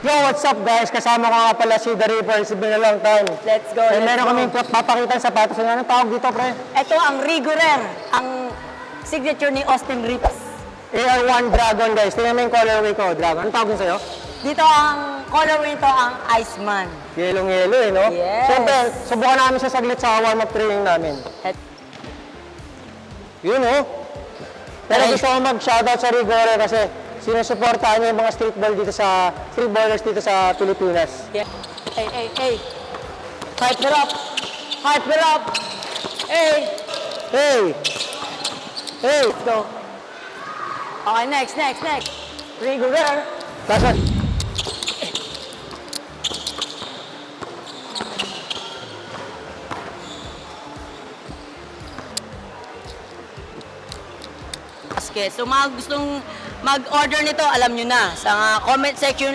Yo, what's up guys? Kasama ko nga pala si The Reaper. It's been a long time. Let's go, Eh, let's meron go. kaming papakita ng sapatos. Anong tawag dito, pre? Ito ang Rigorer, ang signature ni Austin Rips. AR1 Dragon, guys. Tingnan mo yung colorway ko, Dragon. Anong tawag din sa'yo? Dito ang colorway nito ang Iceman. Yellow eh, no? Yes. Siyempre, subukan namin siya saglit sa warm-up training namin. Yun, oh. Pero gusto ko mag-shoutout sa Rigore kasi sinusuportahan niya yung mga streetballers dito sa Pilipinas. Yeah. Hey. Hype it up. Hype it up. Hey. Hey! Let's go. Okay, next. Rigorer. Kasan? So mga gustong mag-order nito, alam nyo na. Sa comment section